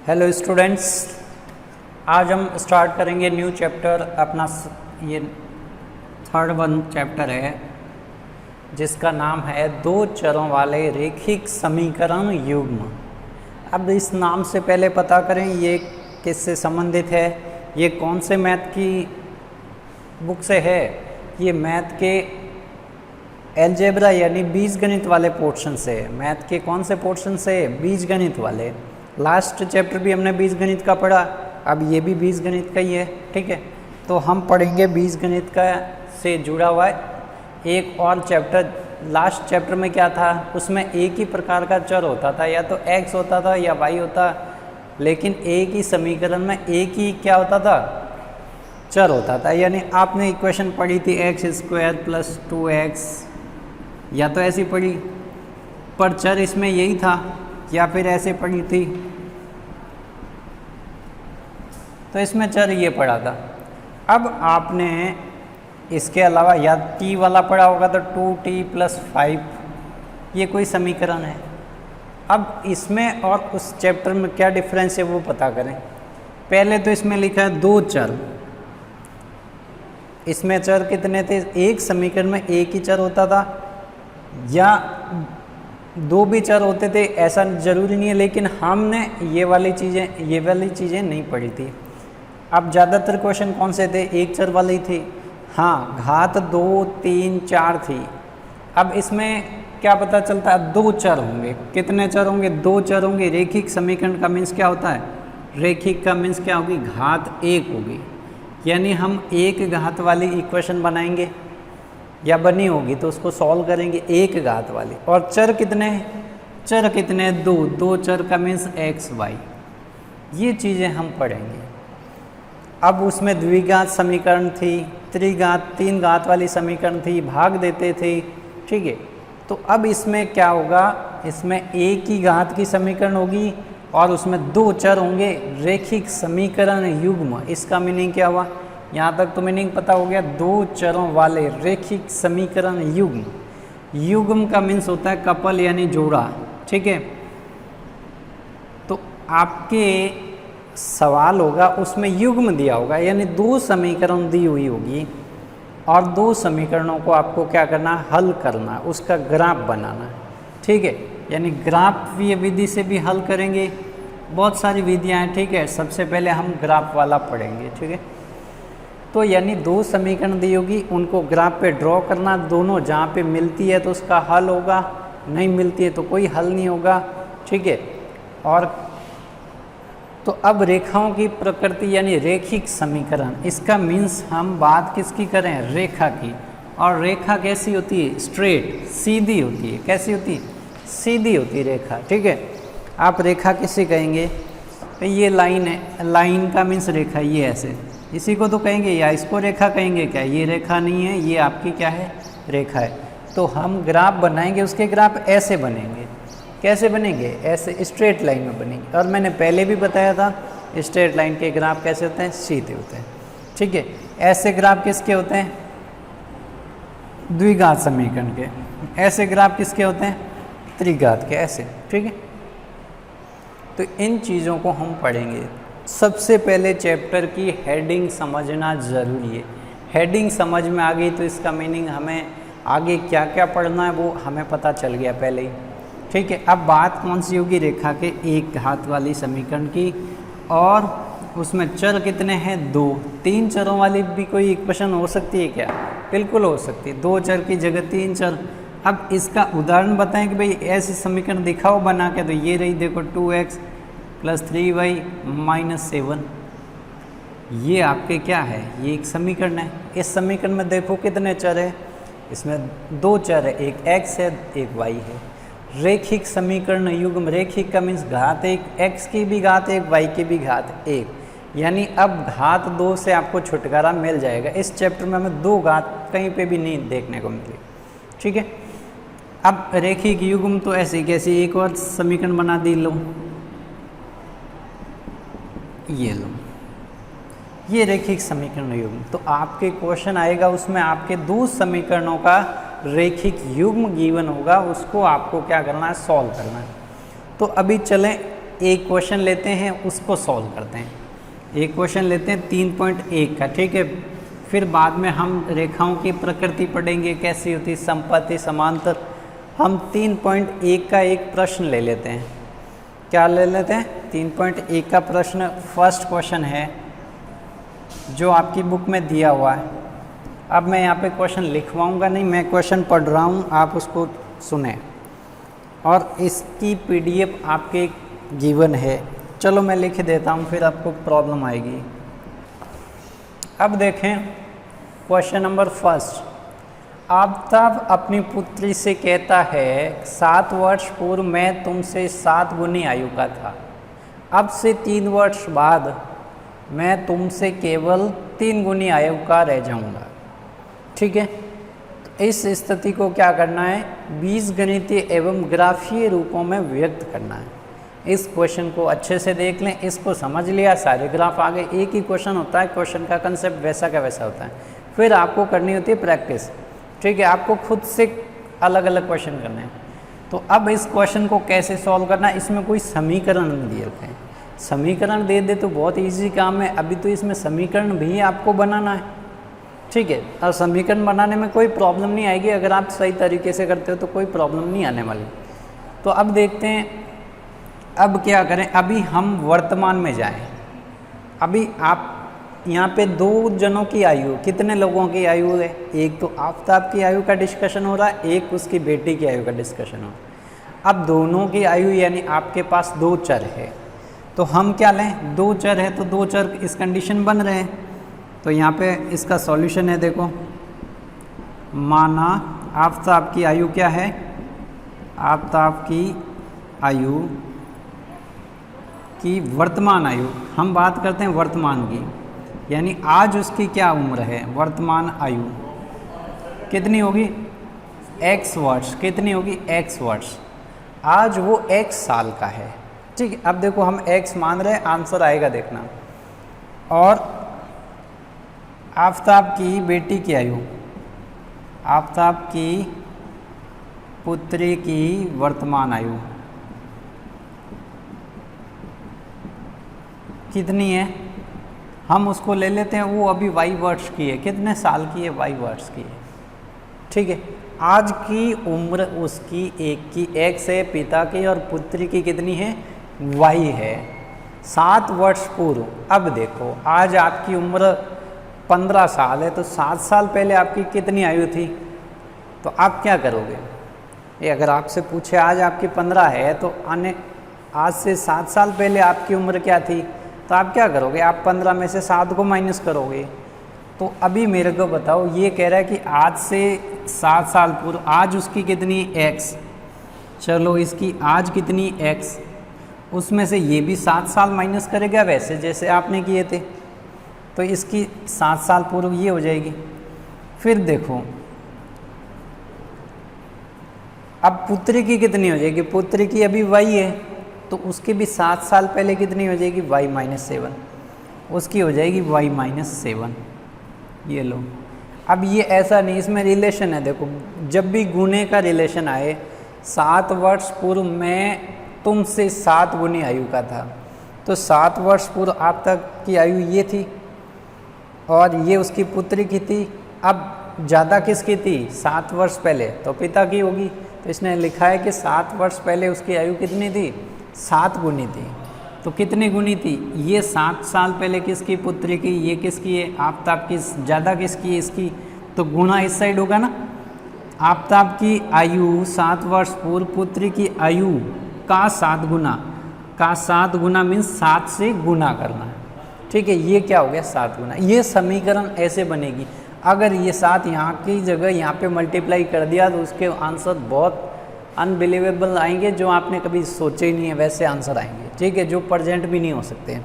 Hello students, आज हम start करेंगे न्यू चैप्टर। अपना ये थर्ड चैप्टर है जिसका नाम है दो चरों वाले रैखिक समीकरण युग्म। अब इस नाम से पहले पता करें ये किससे संबंधित है, ये कौन से मैथ की बुक से है। ये मैथ के एलजेब्रा यानी बीजगणित वाले पोर्शन से है। मैथ के कौन से पोर्शन से? बीजगणित वाले। लास्ट चैप्टर भी हमने बीजगणित का पढ़ा, अब ये भी बीजगणित का ही है। ठीक है, तो हम पढ़ेंगे बीजगणित का से जुड़ा हुआ एक और चैप्टर। लास्ट चैप्टर में क्या था, उसमें एक ही प्रकार का चर होता था, या तो x होता था या y होता, लेकिन एक ही समीकरण में एक ही क्या होता था, चर होता था। यानी आपने इक्वेशन पढ़ी थी x² + 2x, या तो ऐसी पढ़ी पर चर इसमें यही था, या फिर ऐसे पढ़ी थी तो इसमें चर ये पढ़ा था। अब आपने इसके अलावा या t वाला पढ़ा होगा तो 2t + 5, ये कोई समीकरण है। अब इसमें और उस चैप्टर में क्या डिफरेंस है वो पता करें। पहले तो इसमें लिखा है दो चर। इसमें चर कितने थे? एक समीकरण में एक ही चर होता था, या दो भी चर होते थे, ऐसा ज़रूरी नहीं है, लेकिन हमने ये वाली चीज़ें नहीं पढ़ी थी। अब ज़्यादातर क्वेश्चन कौन से थे? एक चर वाले ही थे। हाँ, घात 2, 3, 4 थी। अब इसमें क्या पता चलता है? दो चर होंगे। कितने चर होंगे? दो चर होंगे। रैखिक समीकरण का मीन्स क्या होता है? रैखिक का मीन्स क्या होगी? घात 1 होगी। यानी हम एक घात वाली इक्वेशन बनाएंगे या बनी होगी तो उसको सॉल्व करेंगे एक घात वाली। और चर कितने हैं? चर कितने? दो चर का मीन्स x y। ये चीज़ें हम पढ़ेंगे। अब उसमें द्विघात समीकरण थी, त्रिघात 3 घात वाली समीकरण थी, भाग देते थे। ठीक है, तो अब इसमें क्या होगा? इसमें एक ही घात की समीकरण होगी और उसमें दो चर होंगे। रैखिक समीकरण युग्म, इसका मीनिंग क्या हुआ? यहाँ तक तो मीनिंग पता हो गया। दो चरों वाले रैखिक समीकरण युग्म। युग्म का मीन्स होता है कपल यानी जोड़ा। ठीक है, तो आपके सवाल होगा उसमें युग्म दिया होगा, यानी दो समीकरण दी हुई होगी और दो समीकरणों को आपको क्या करना? हल करना, उसका ग्राफ बनाना। ठीक है, यानी ग्राफीय विधि से भी हल करेंगे। बहुत सारी विधियाँ हैं। ठीक है, सबसे पहले हम ग्राफ वाला पढ़ेंगे। ठीक है, तो यानी दो समीकरण दी होगी, उनको ग्राफ पे ड्रॉ करना। दोनों जहाँ पे मिलती है तो उसका हल होगा, नहीं मिलती है तो कोई हल नहीं होगा। ठीक है, और तो अब रेखाओं की प्रकृति यानी रैखिक समीकरण, इसका मीन्स हम बात किसकी करें? रेखा की। और रेखा कैसी होती है? स्ट्रेट, सीधी होती है। कैसी होती है? सीधी होती है रेखा। ठीक है, आप रेखा किसे कहेंगे? ये लाइन है, लाइन का मीन्स रेखा, ये ऐसे, इसी को तो कहेंगे, या इसको रेखा कहेंगे क्या? ये रेखा नहीं है, ये आपकी क्या है? रेखा है। तो हम ग्राफ बनाएंगे, उसके ग्राफ ऐसे बनेंगे। कैसे बनेंगे? ऐसे स्ट्रेट लाइन में बनेंगे। और मैंने पहले भी बताया था स्ट्रेट लाइन के ग्राफ कैसे होते हैं? सीधे होते हैं। ठीक है, ऐसे ग्राफ किसके होते हैं? द्विघात समीकरण के। ऐसे ग्राफ किसके होते हैं? त्रिघात के। ऐसे। ठीक है, तो इन चीज़ों को हम पढ़ेंगे। सबसे पहले चैप्टर की हेडिंग समझना ज़रूरी है। हेडिंग समझ में आ गई तो इसका मीनिंग हमें आगे क्या क्या पढ़ना है वो हमें पता चल गया पहले ही। ठीक है, अब बात कौन सी होगी? रेखा के एक घात वाली समीकरण की। और उसमें चर कितने हैं? दो। तीन चरों वाली भी कोई इक्वेशन हो सकती है क्या? बिल्कुल हो सकती है। दो चर की जगह तीन चर। अब इसका उदाहरण बताएं कि भाई ऐसी समीकरण दिखाओ बना के। तो ये रही, देखो, 2x + 3y - 7। ये आपके क्या है? ये एक समीकरण है। इस समीकरण में देखो कितने चर है? इसमें दो चर है, एक x है, एक y है। रैखिक समीकरण युग्म। रैखिक का मीन्स घात 1, x की भी घात 1, y की भी घात 1। यानी अब घात 2 से आपको छुटकारा मिल जाएगा। इस चैप्टर में हमें दो घात कहीं पे भी नहीं देखने को मिली। ठीक है, अब रैखिक युग्म तो ऐसे कैसे? एक और समीकरण बना दी, लो, ये लो, ये रैखिक समीकरण युग्म। तो आपके क्वेश्चन आएगा, उसमें आपके दो समीकरणों का रैखिक युग्म गिवन होगा, उसको आपको क्या करना है? सॉल्व करना है। तो अभी चलें एक क्वेश्चन लेते हैं, उसको सॉल्व करते हैं। एक क्वेश्चन लेते हैं 3.1 का, ठीक है। फिर बाद में हम रेखाओं की प्रकृति पढ़ेंगे, कैसी होती, समपति, समांतर। हम 3.1 का एक प्रश्न ले लेते हैं। क्या ले लेते हैं? 3.1 का प्रश्न। फर्स्ट क्वेश्चन है जो आपकी बुक में दिया हुआ है। अब मैं यहाँ पे क्वेश्चन लिखवाऊंगा नहीं, मैं क्वेश्चन पढ़ रहा हूँ, आप उसको सुने। और इसकी पीडीएफ आपके गिवन है। चलो मैं लिख देता हूँ, फिर आपको प्रॉब्लम आएगी। अब देखें क्वेश्चन नंबर फर्स्ट। आफताब अपनी पुत्री से कहता है 7 वर्ष पूर्व मैं तुमसे 7 गुनी आयु का था। अब से 3 वर्ष बाद मैं तुमसे केवल 3 गुनी आयु का रह जाऊंगा। ठीक है, तो इस स्थिति को क्या करना है? बीजगणितीय एवं ग्राफीय रूपों में व्यक्त करना है। इस क्वेश्चन को अच्छे से देख लें, इसको समझ लिया, सारे ग्राफ आ गए। एक ही क्वेश्चन होता है, क्वेश्चन का कंसेप्ट वैसा का वैसा होता है। फिर आपको करनी होती है प्रैक्टिस। ठीक है, आपको खुद से अलग अलग क्वेश्चन करने हैं। तो अब इस क्वेश्चन को कैसे सॉल्व करना है? इसमें कोई समीकरण नहीं दिए होते हैं। समीकरण दे दे तो बहुत इजी काम है। अभी तो इसमें समीकरण भी आपको बनाना है। ठीक है, और समीकरण बनाने में कोई प्रॉब्लम नहीं आएगी। अगर आप सही तरीके से करते हो तो कोई प्रॉब्लम नहीं आने वाली। तो अब देखते हैं, अब क्या करें? अभी हम वर्तमान में जाएं। अभी आप यहाँ पे 2 जनों की आयु, कितने लोगों की आयु है? एक तो आफताब की आयु का डिस्कशन हो रहा है, एक उसकी बेटी की आयु का डिस्कशन हो रहा है। अब दोनों की आयु यानी आपके पास 2 चर है, तो हम क्या लें? 2 चर है तो 2 चर इस कंडीशन बन रहे हैं। तो यहाँ पे इसका सॉल्यूशन है, देखो। माना आफताब की आयु क्या है? आफताब की आयु की वर्तमान आयु, हम बात करते हैं वर्तमान की, यानी आज उसकी क्या उम्र है? वर्तमान आयु कितनी होगी? x वर्ष। कितनी होगी? x वर्ष। आज वो x साल का है। ठीक है, अब देखो हम x मान रहे हैं, आंसर आएगा देखना। और आफताब की बेटी की आयु, आफताब की पुत्री की वर्तमान आयु कितनी है? हम उसको ले लेते हैं, वो अभी y वर्ष की है। कितने साल की है? y वर्ष की है। ठीक है, आज की उम्र उसकी एक की x है, पिता की, और पुत्री की कितनी है? y है। 7 वर्ष पूर्व। अब देखो आज आपकी उम्र 15 साल है, तो 7 साल पहले आपकी कितनी आयु थी? तो आप क्या करोगे? ये अगर आपसे पूछे आज आपकी 15 है, तो आज से 7 साल पहले आपकी उम्र क्या थी? तो आप क्या करोगे? आप 15 में से 7 को माइनस करोगे। तो अभी मेरे को बताओ, ये कह रहा है कि आज से 7 साल पूर्व आज उसकी कितनी x। चलो इसकी आज कितनी x, उसमें से ये भी 7 साल माइनस करेगा वैसे जैसे आपने किए थे। तो इसकी 7 साल पूर्व ये हो जाएगी। फिर देखो अब पुत्री की कितनी हो जाएगी? पुत्री की अभी y है, तो उसकी भी 7 साल पहले कितनी हो जाएगी? y-7। उसकी हो जाएगी y-7। ये लो। अब ये ऐसा नहीं, इसमें रिलेशन है। देखो जब भी गुणे का रिलेशन आए, 7 वर्ष पूर्व मैं तुमसे 7 गुनी आयु का था, तो 7 वर्ष पूर्व आप तक की आयु ये थी और ये उसकी पुत्री की थी। अब ज़्यादा किसकी थी? 7 वर्ष पहले तो पिता की होगी। तो इसने लिखा है कि 7 वर्ष पहले उसकी आयु कितनी थी? 7 गुनी थी। तो कितनी गुनी थी? ये 7 साल पहले किसकी? पुत्री की। ये किसकी है? आफताब की। ज़्यादा किसकी है? इसकी। तो गुणा इस साइड होगा ना। आफताब की आयु 7 वर्ष पूर्व पुत्री की आयु का 7 गुना, का 7 गुना मीन्स 7 से गुना करना है। ठीक है, ये क्या हो गया? 7 गुना। ये समीकरण ऐसे बनेगी। अगर ये 7 यहाँ की जगह यहाँ पे मल्टीप्लाई कर दिया तो उसके आंसर बहुत अनबिलीवेबल आएंगे, जो आपने कभी सोचे ही नहीं है वैसे आंसर आएंगे। ठीक है, जो प्रेजेंट भी नहीं हो सकते।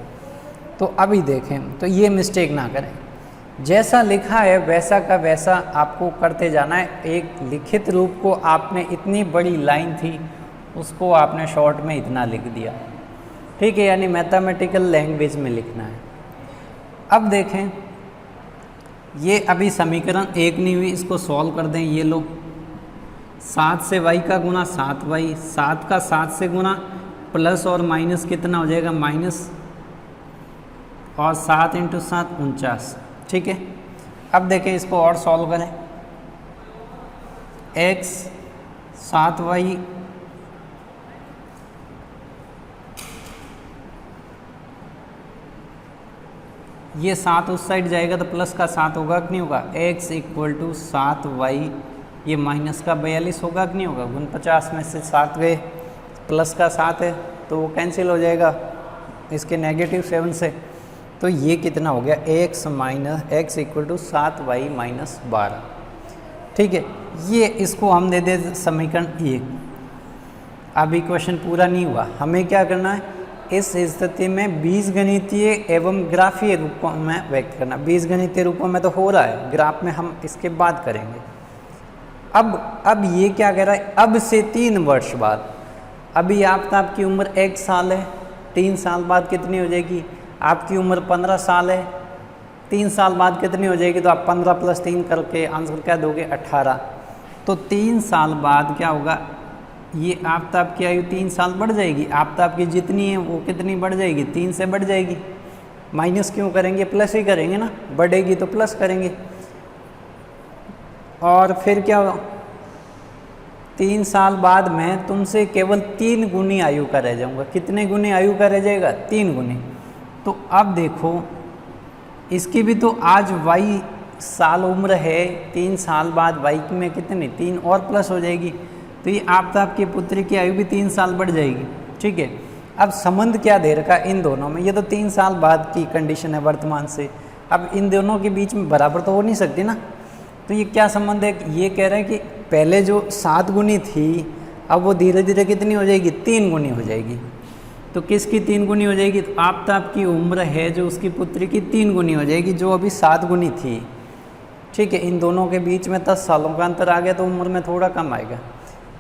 तो अभी देखें, तो ये मिस्टेक ना करें। जैसा लिखा है वैसा का वैसा आपको करते जाना है। एक लिखित रूप को आपने, इतनी बड़ी लाइन थी उसको आपने शॉर्ट में इतना लिख दिया। ठीक है, यानी मैथमेटिकल लैंग्वेज में लिखना है। अब देखें, ये अभी समीकरण 1 नहीं हुई, इसको सॉल्व कर दें। ये लोग 7 से y का गुना 7y, 7 का 7 से गुना प्लस और माइनस कितना हो जाएगा, माइनस और 7 × 7 49। ठीक है, अब देखें इसको और सॉल्व करें। x 7y ये 7 उस साइड जाएगा तो प्लस का 7 होगा कि नहीं होगा, x = 7y, ये माइनस का 42 होगा कि नहीं होगा। 49 में से 7 गए, प्लस का 7 है तो वो कैंसिल हो जाएगा इसके -7 से। तो ये कितना हो गया, x = 7y - 12। ठीक है, ये इसको हम दे दे समीकरण 1। अब इक्वेशन पूरा नहीं हुआ, हमें क्या करना है, इस स्थिति में बीजगणितीय एवं ग्राफीय रूपों में व्यक्त करना। बीजगणितीय रूपों में तो हो रहा है, ग्राफ में हम इसके बाद करेंगे। अब ये क्या कह रहा है, अब से 3 वर्ष बाद, अभी आपकी उम्र 1 साल है, 3 साल बाद कितनी हो जाएगी, आपकी उम्र 15 साल है, 3 साल बाद कितनी हो जाएगी, तो आप 15 + 3 करके आंसर क्या दोगे, 18। तो 3 साल बाद क्या होगा, ये आपकी आयु 3 साल बढ़ जाएगी। आपकी जितनी है वो कितनी बढ़ जाएगी, 3 से बढ़ जाएगी। माइनस क्यों करेंगे, प्लस ही करेंगे ना, बढ़ेगी तो प्लस करेंगे। और फिर क्या होगा, 3 साल बाद मैं तुमसे केवल 3 गुनी आयु का रह जाऊँगा। कितने गुनी आयु का रह जाएगा, 3 गुनी। तो अब देखो इसकी भी तो आज y साल उम्र है, 3 साल बाद y में कितनी, 3 और प्लस हो जाएगी। तो ये आपके पुत्र की आयु भी 3 साल बढ़ जाएगी। ठीक है, अब संबंध क्या दे रखा है इन दोनों में, ये तो 3 साल बाद की कंडीशन है वर्तमान से। अब इन दोनों के बीच में बराबर तो हो नहीं सकती ना, तो ये क्या संबंध है, ये कह रहे हैं कि पहले जो 7 गुनी थी अब वो धीरे धीरे कितनी हो जाएगी, 3 गुनी हो जाएगी। तो किसकी 3 गुनी हो जाएगी, तो आपकी उम्र है जो उसकी पुत्री की 3 गुनी हो जाएगी, जो अभी 7 गुनी थी। ठीक है, इन दोनों के बीच में 10 सालों का अंतर आ गया तो उम्र में थोड़ा कम आएगा।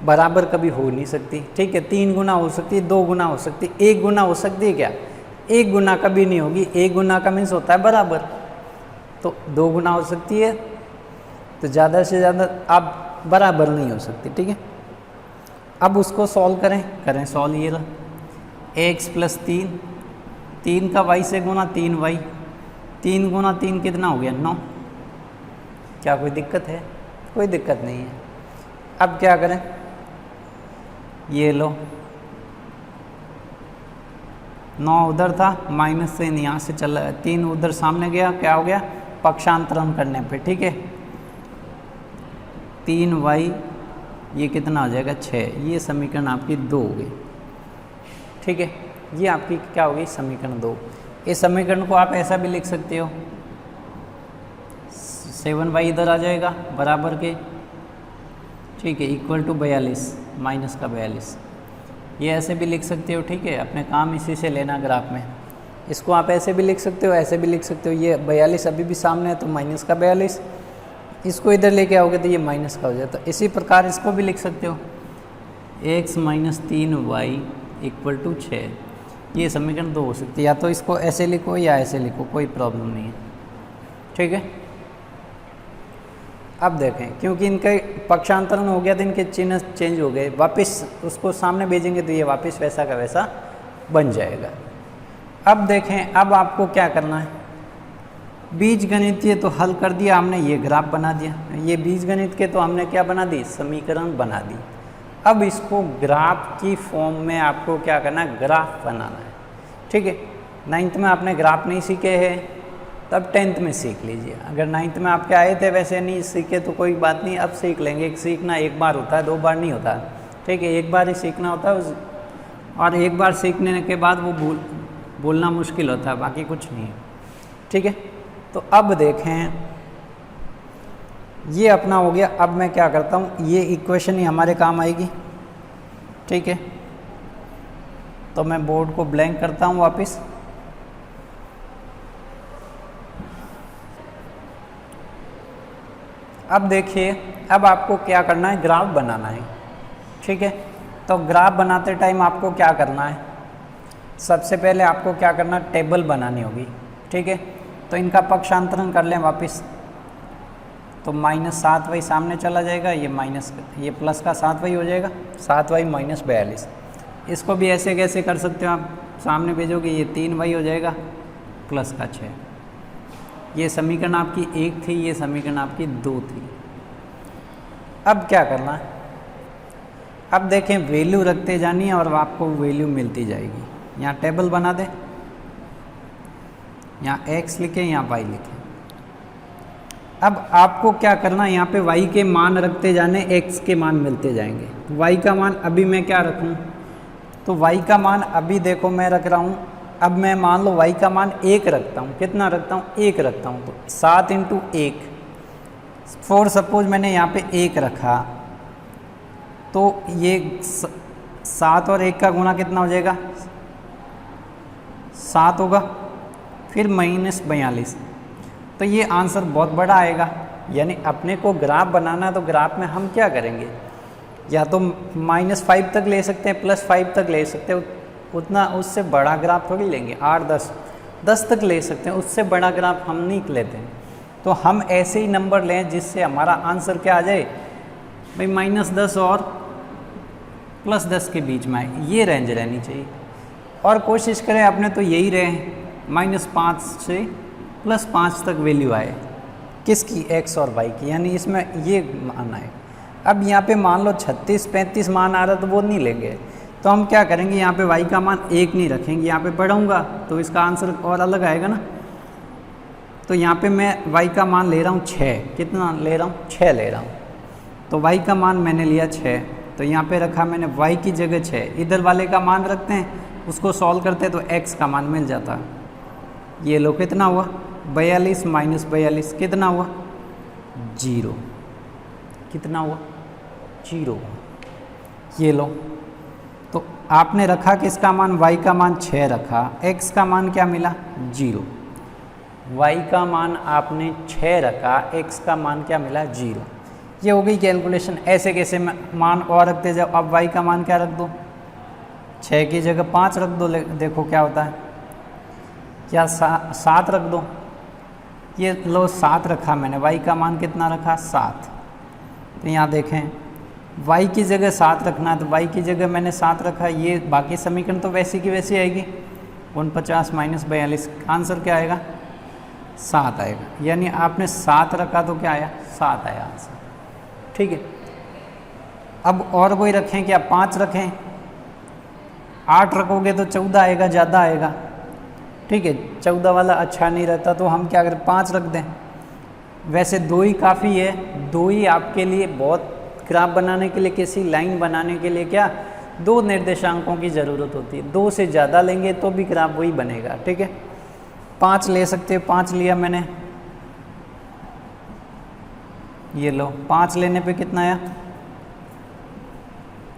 बराबर कभी हो नहीं सकती। ठीक है, 3 गुना हो सकती है, 2 गुना हो सकती है, 1 गुना हो सकती है क्या, 1 गुना कभी नहीं होगी। 1 गुना का मीन्स होता है बराबर, तो 2 गुना हो सकती है, तो ज़्यादा से ज़्यादा अब बराबर नहीं हो सकती। ठीक है, अब उसको सॉल्व करें सॉल्व। ये रहा x + 3, 3 का y से गुना 3y, 3 गुना 3 कितना हो गया, 9। क्या कोई दिक्कत है, कोई दिक्कत नहीं है। अब क्या करें, ये लो 9 उधर था, माइनस से यहाँ से चला, 3 उधर सामने गया, क्या हो गया, पक्षांतरण करने पे। ठीक है, 3y ये कितना हो जाएगा, 6। ये समीकरण आपकी 2 हो गई। ठीक है, ये आपकी क्या होगी, समीकरण 2। इस समीकरण को आप ऐसा भी लिख सकते हो, 7y इधर आ जाएगा बराबर के, ठीक है, = 42 माइनस का 42। ये ऐसे भी लिख सकते हो। ठीक है, अपने काम इसी से लेना ग्राफ में। इसको आप ऐसे भी लिख सकते हो, ऐसे भी लिख सकते हो। ये 42 अभी भी सामने है तो माइनस का 42, इसको इधर लेके आओगे तो ये माइनस का हो जाए। तो इसी प्रकार इसको भी लिख सकते हो, x - 3y = 6। ये समीकरण 2 हो सकती है, या तो इसको ऐसे लिखो या ऐसे लिखो, कोई प्रॉब्लम नहीं है। ठीक है, अब देखें, क्योंकि इनका पक्षांतरण हो गया तो इनके चिन्ह चेंज हो गए, वापस उसको सामने भेजेंगे तो ये वापस वैसा का वैसा बन जाएगा। अब देखें, अब आपको क्या करना है, बीजगणितीय तो हल कर दिया हमने, ये ग्राफ बना दिया। ये बीजगणित के तो हमने क्या बना दी, समीकरण बना दी। अब इसको ग्राफ की फॉर्म में आपको क्या करना है, ग्राफ बनाना है। ठीक है, 9th में आपने ग्राफ नहीं सीखे हैं, तब 10th में सीख लीजिए। अगर 9th में आपके आए थे वैसे नहीं सीखे तो कोई बात नहीं, अब सीख लेंगे। सीखना एक बार होता है, 2 बार नहीं होता। ठीक है, एक बार ही सीखना होता है, और एक बार सीखने के बाद वो बोलना मुश्किल होता है, बाकी कुछ नहीं है। ठीक है, तो अब देखें, ये अपना हो गया। अब मैं क्या करता हूँ, ये इक्वेशन ही हमारे काम आएगी। ठीक है, तो मैं बोर्ड को ब्लैंक करता हूँ वापस। अब देखिए, अब आपको क्या करना है, ग्राफ बनाना है। ठीक है, तो ग्राफ बनाते टाइम आपको क्या करना है, सबसे पहले आपको क्या करना है, टेबल बनानी होगी। ठीक है, तो इनका पक्षांतरण कर लें वापस, तो -7y सामने चला जाएगा, ये प्लस का 7y हो जाएगा, 7y - 42। इसको भी ऐसे कैसे कर सकते हो आप, सामने भेजोगे ये 3y हो जाएगा प्लस का 6। ये समीकरण आपकी 1 थी, ये समीकरण आपकी 2 थी। अब क्या करना है, अब देखें वैल्यू रखते जानी है और आपको वैल्यू मिलती जाएगी। यहाँ टेबल बना दें, यहाँ x लिखें, यहाँ y लिखें। अब आपको क्या करना है, यहाँ पे y के मान रखते जाने, x के मान मिलते जाएंगे। y का मान अभी मैं क्या रखूँ, तो y का मान अभी देखो मैं रख रहा हूँ, अब मैं मान लो y का मान 1 रखता हूँ। कितना रखता हूँ, 1 रखता हूँ। तो 7 × 1, फॉर सपोज मैंने यहाँ पे 1 रखा, तो ये 7 और 1 का गुणा कितना हो जाएगा, 7 होगा, फिर -42। तो ये आंसर बहुत बड़ा आएगा। यानी अपने को ग्राफ बनाना है तो ग्राफ में हम क्या करेंगे, या तो -5 तक ले सकते हैं, +5 तक ले सकते हैं, उतना उससे बड़ा ग्राफ थोड़ी लेंगे। 8, 10 तक ले सकते हैं, उससे बड़ा ग्राफ हम नहीं लेते हैं। तो हम ऐसे ही नंबर लें जिससे हमारा आंसर क्या आ जाए भाई, -10 और +10 के बीच में आए, ये रेंज रहनी चाहिए। और कोशिश करें अपने तो यही रहे, -5 से +5 तक वैल्यू आए, किसकी, x और y की, यानी इसमें ये मान आए। अब यहाँ पे मान लो 36, 35 मान आ रहा तो वो नहीं लेंगे। तो हम क्या करेंगे, यहाँ पे y का मान 1 नहीं रखेंगे, यहाँ पे बढ़ाऊँगा तो इसका आंसर और अलग आएगा ना। तो यहाँ पे मैं y का मान ले रहा हूँ 6, कितना ले रहा हूँ, 6 ले रहा हूँ। तो y का मान मैंने लिया 6, तो यहाँ पे रखा मैंने y की जगह 6, इधर वाले का मान रखते हैं, उसको सॉल्व करते हैं तो x का मान मिल जाता। ये लो कितना हुआ, 42 - 42 कितना हुआ, 0। कितना हुआ, 0। ये लो, तो आपने रखा किसका मान, y का मान 6 रखा, x का मान क्या मिला, 0। y का मान आपने 6 रखा, x का मान क्या मिला, 0। ये हो गई कैलकुलेशन। ऐसे कैसे मान और रखते जाओ। अब y का मान क्या रख दो, 6 की जगह 5 रख दो, देखो क्या होता है, या 7 रख दो। ये लो 7 रखा मैंने, y का मान कितना रखा, 7। तो यहाँ देखें y की जगह 7 रखना है, तो y की जगह मैंने 7 रखा। ये बाकी समीकरण तो वैसी की वैसी आएगी, 49 - 42, आंसर क्या आएगा, 7 आएगा। यानी आपने 7 रखा तो क्या आया, 7 आया आंसर। ठीक है, अब और कोई रखें क्या, 5 रखें, 8 रखोगे तो 14 आएगा, ज़्यादा आएगा। ठीक है, 14 वाला अच्छा नहीं रहता, तो हम क्या करें, 5 रख दें। वैसे 2 ही काफ़ी है, 2 ही आपके लिए बहुत, ग्राफ बनाने के लिए, किसी लाइन बनाने के लिए क्या 2 निर्देशांकों की ज़रूरत होती है। 2 से ज़्यादा लेंगे तो भी ग्राफ वही बनेगा। ठीक है, 5 ले सकते हो, 5 लिया मैंने, ये लो 5 लेने पे कितना आया,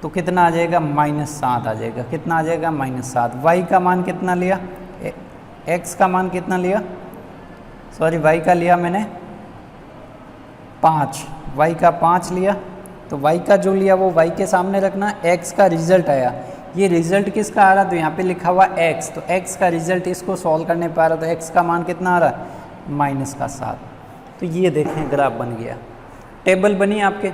तो कितना आ जाएगा, -7 आ जाएगा। कितना आ जाएगा, -7। y का मान कितना लिया, x का मान कितना लिया, सॉरी y का लिया मैंने 5, y का 5 लिया। तो y का जो लिया वो y के सामने रखना, x का रिजल्ट आया। ये रिजल्ट किसका आ रहा, तो यहाँ पे लिखा हुआ x, तो x का रिजल्ट इसको सॉल्व करने पर आ रहा, तो x का मान कितना आ रहा है, -7। तो ये देखें ग्राफ बन गया, टेबल बनी आपके।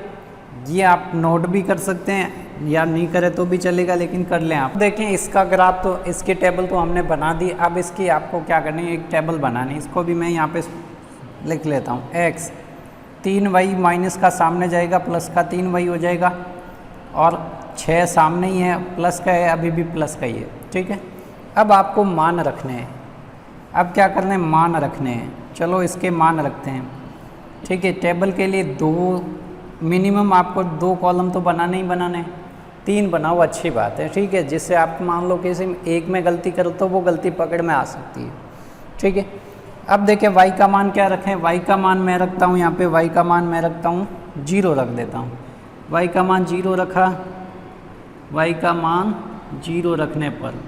ये आप नोट भी कर सकते हैं या नहीं करें तो भी चलेगा, लेकिन कर लें आप। देखें इसका ग्राफ, तो इसकी टेबल तो हमने बना दी। अब इसकी आपको क्या करनी है, एक टेबल बनानी है। इसको भी मैं यहाँ पे लिख लेता हूँ, x 3y माइनस का सामने जाएगा, प्लस का 3y हो जाएगा, और 6 सामने ही है, प्लस का है, अभी भी प्लस का ही है। ठीक है, अब आपको मान रखने हैं। अब क्या करना है, मान रखने हैं। चलो इसके मान रखते हैं। ठीक है, टेबल के लिए 2 मिनिमम आपको 2 कॉलम तो बनाने ही बनाने, 3 बनाओ अच्छी बात है। ठीक है, जिससे आप मान लो किसी एक में गलती करो तो वो गलती पकड़ में आ सकती है। ठीक है, अब देखें y का मान क्या रखें, y का मान मैं रखता हूँ यहाँ पे, y का मान मैं रखता हूँ 0 रख देता हूँ। y का मान 0 रखा, y का मान 0 रखने पर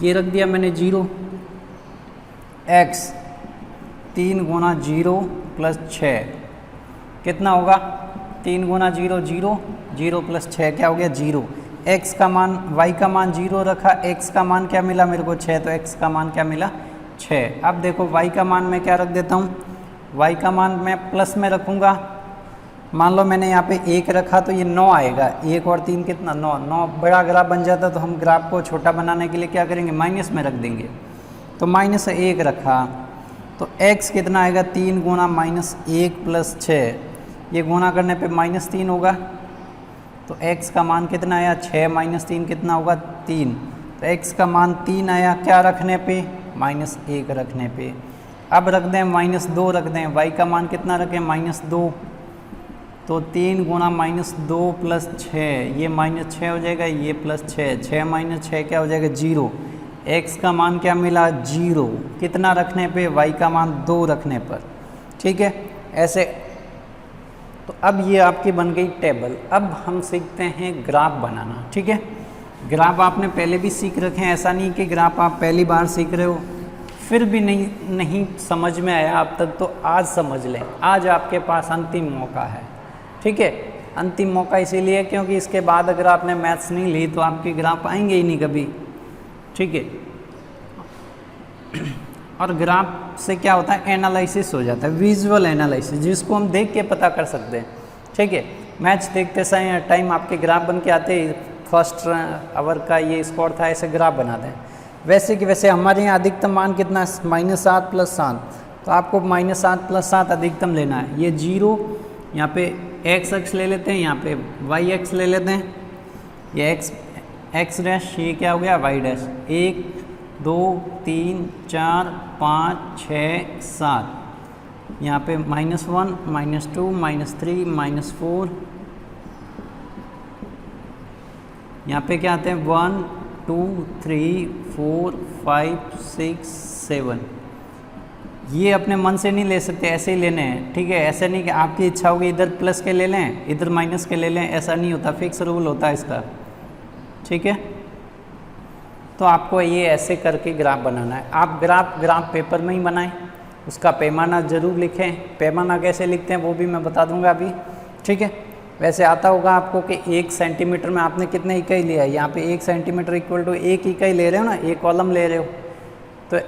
ये रख दिया मैंने 0। x 3 गुना 0 प्लस 6 कितना होगा, 3 गुना 0 0, 0 प्लस 6 क्या हो गया 0। x का मान, y का मान 0 रखा, x का मान क्या मिला मेरे को 6, तो x का मान क्या मिला 6। अब देखो y का मान मैं क्या रख देता हूँ, y का मान मैं प्लस में रखूँगा, मान लो मैंने यहाँ पे 1 रखा तो ये 9 आएगा, 1 और 3 कितना 9, 9 बड़ा ग्राफ बन जाता तो हम ग्राफ को छोटा बनाने के लिए क्या करेंगे, माइनस में रख देंगे। तो -1 रखा तो x कितना आएगा, 3 गुना -1 + 6, ये गुना करने पे -3 होगा। तो x का मान कितना आया, 6 - 3 कितना होगा, 3। तो x का मान 3 आया, क्या रखने पे, -1 रखने पे। अब रख दें -2 रख दें, y का मान कितना रखें, -2। तो 3 गुना -2 + 6, ये -6 हो जाएगा, ये +6, 6 - 6 क्या हो जाएगा, 0। x का मान क्या मिला, 0, कितना रखने पे, y का मान 2 रखने पर। ठीक है, ऐसे। तो अब ये आपकी बन गई टेबल। अब हम सीखते हैं ग्राफ बनाना। ठीक है, ग्राफ आपने पहले भी सीख रखे हैं, ऐसा नहीं कि ग्राफ आप पहली बार सीख रहे हो फिर भी नहीं समझ में आया अब तक, तो आज समझ लें। आज आपके पास अंतिम मौका है। ठीक है, अंतिम मौका इसीलिए क्योंकि इसके बाद अगर आपने मैथ्स नहीं ली तो आपके ग्राफ आएंगे ही नहीं कभी। ठीक है, और ग्राफ से क्या होता है, एनालिसिस हो जाता है, विजुअल एनालिसिस, जिसको हम देख के पता कर सकते हैं। ठीक है, मैच देखते समय टाइम आपके ग्राफ बन के आते ही, फर्स्ट आवर का ये स्कोर था, ऐसे ग्राफ बनाते हैं। वैसे कि वैसे हमारे यहाँ अधिकतम मान कितना, -7 + 7, तो आपको -7 + 7 अधिकतम लेना है। ये 0, यहाँ पे x अक्ष ले लेते हैं, यहाँ पे y अक्ष ले लेते हैं, ये x डैश, ये क्या हो गया, y डैश। 1 2 3 4 5 6 7, यहाँ पे -1 -2 -3 -4, यहाँ पे क्या आते हैं, 1 2 3 4 5 6 7। ये अपने मन से नहीं ले सकते, ऐसे ही लेने हैं। ठीक है, ऐसे नहीं कि आपकी इच्छा होगी इधर प्लस के ले लें, इधर माइनस के ले लें, ऐसा नहीं होता, फिक्स रूल होता है इसका। ठीक है, तो आपको ये ऐसे करके ग्राफ बनाना है। आप ग्राफ पेपर में ही बनाएं, उसका पैमाना ज़रूर लिखें। पैमाना कैसे लिखते हैं वो भी मैं बता दूंगा अभी। ठीक है, वैसे आता होगा आपको कि 1 सेंटीमीटर में आपने कितने इकाई लिया है, यहाँ पे 1 सेंटीमीटर इक्वल टू 1 इकाई ले रहे हो ना, 1 कॉलम ले रहे हो, तो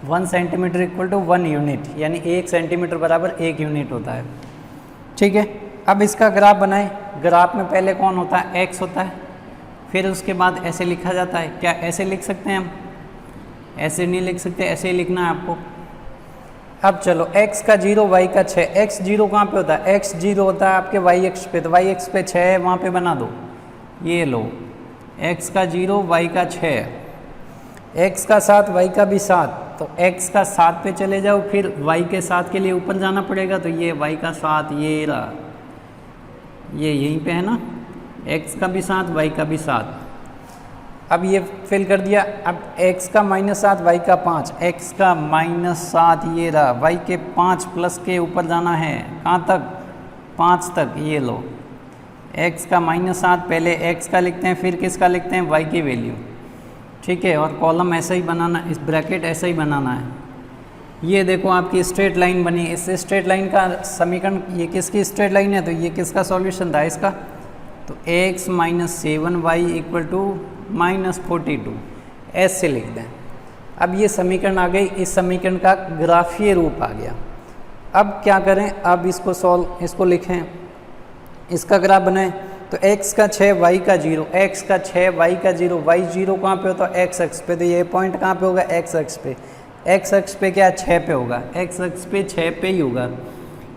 1 सेंटीमीटर इक्वल टू 1 यूनिट, यानी 1 सेंटीमीटर बराबर 1 यूनिट होता है। ठीक है, अब इसका ग्राफ बनाएं। ग्राफ में पहले कौन होता है, x होता है, फिर उसके बाद ऐसे लिखा जाता है। क्या ऐसे लिख सकते हैं हम, ऐसे नहीं लिख सकते, ऐसे ही लिखना है आपको। अब चलो, x का 0 y का 6, x 0 कहाँ पे होता है, x 0 होता है आपके y अक्ष पे, तो y अक्ष पे 6 है, वहाँ पे बना दो, ये लो, x का 0 y का 6, x का 7 y का भी 7, तो x का 7 पे चले जाओ, फिर y के 7 के लिए ऊपर जाना पड़ेगा, तो ये y का 7 ये रहा, ये यहीं पे है ना, x का भी 7 y का भी 7। अब ये फिल कर दिया। अब x का -7 y का 5, x का -7 ये रहा, y के 5 प्लस के ऊपर जाना है, कहाँ तक, 5 तक, ये लो, x का -7 पहले x का लिखते हैं, फिर किसका लिखते हैं, y की वैल्यू। ठीक है, और कॉलम ऐसा ही बनाना, इस ब्रैकेट ऐसा ही बनाना है। ये देखो आपकी स्ट्रेट लाइन बनी, इस स्ट्रेट लाइन का समीकरण, ये किसकी स्ट्रेट लाइन है, तो ये किसका सॉल्यूशन था, इसका, तो x - 7y = -42, ऐसे लिख दें। अब ये समीकरण आ गई, इस समीकरण का ग्राफीय रूप आ गया। अब क्या करें, अब इसको लिखें, इसका ग्राफ बनाएं। तो x का 6 y का 0, x का 6 y का 0, y 0 कहाँ पे होता है, x अक्ष पे, तो ये पॉइंट कहाँ पे होगा, x अक्ष पे, x अक्ष पे क्या 6 पे होगा, x अक्ष पे 6 पे ही होगा,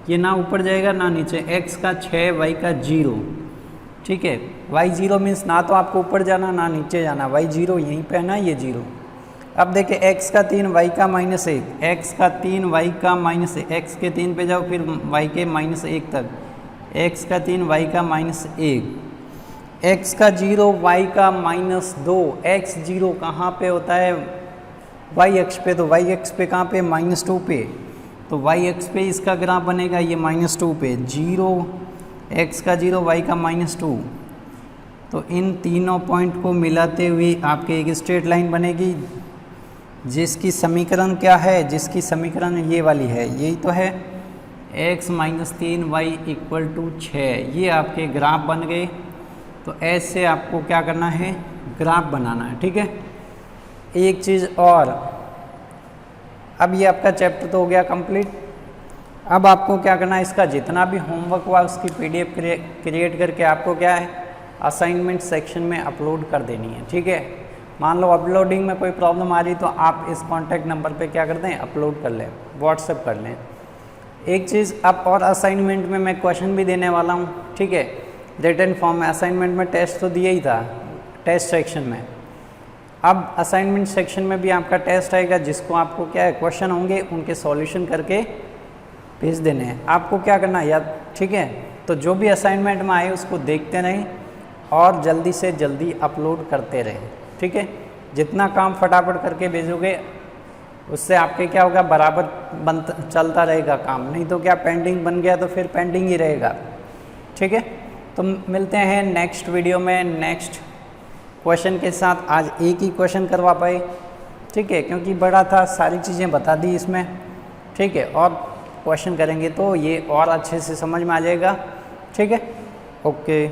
ये ना ऊपर जाएगा ना नीचे। x का 6 y का 0, ठीक है, y 0 मीन्स ना तो आपको ऊपर जाना ना नीचे जाना, y 0 यहीं पे है ना, ये 0। अब देखिए x का 3 y का -1, x का 3 y का -1, x के 3 पे जाओ, फिर y के -1 तक, x का 3 y का -1, x का 0 y का -2, x 0 कहाँ पे होता है, y अक्ष पे, तो y अक्ष पे कहाँ पे, -2 पे, तो y अक्ष पे इसका ग्राफ बनेगा ये -2 पे, 0 x का 0 y का -2। तो इन तीनों पॉइंट को मिलाते हुए आपके एक स्ट्रेट लाइन बनेगी, जिसकी समीकरण क्या है, जिसकी समीकरण ये वाली है, यही तो है, x - 3y = 6। ये आपके ग्राफ बन गए। तो ऐसे आपको क्या करना है, ग्राफ बनाना है। ठीक है, एक चीज़ और, अब ये आपका चैप्टर तो हो गया कंप्लीट। अब आपको क्या करना है, इसका जितना भी होमवर्क हुआ उसकी PDF क्रिएट करके आपको क्या है असाइनमेंट सेक्शन में अपलोड कर देनी है। ठीक है, मान लो अपलोडिंग में कोई प्रॉब्लम आ रही तो आप इस कॉन्टैक्ट नंबर पे क्या कर दें, अपलोड कर लें, व्हाट्सएप कर लें। एक चीज़ अब और असाइनमेंट में मैं क्वेश्चन भी देने वाला हूँ। ठीक है, रिटन फॉर्म में, असाइनमेंट में टेस्ट तो दिया ही था टेस्ट सेक्शन में, अब असाइनमेंट सेक्शन में भी आपका टेस्ट आएगा जिसको आपको क्या है क्वेश्चन होंगे उनके सॉल्यूशन करके भेज देने हैं। आपको क्या करना है यार, ठीक है, तो जो भी असाइनमेंट में आए उसको देखते रहें और जल्दी से जल्दी अपलोड करते रहें। ठीक है, जितना काम फटाफट करके भेजोगे उससे आपके क्या होगा, बराबर चलता रहेगा काम, नहीं तो क्या पेंडिंग बन गया तो फिर पेंडिंग ही रहेगा। ठीक है, तो मिलते हैं नेक्स्ट वीडियो में नेक्स्ट क्वेश्चन के साथ। आज एक ही क्वेश्चन करवा पाए, ठीक है, क्योंकि बड़ा था, सारी चीज़ें बता दी इसमें। ठीक है, और क्वेश्चन करेंगे तो ये और अच्छे से समझ में आ जाएगा। ठीक है, ओके।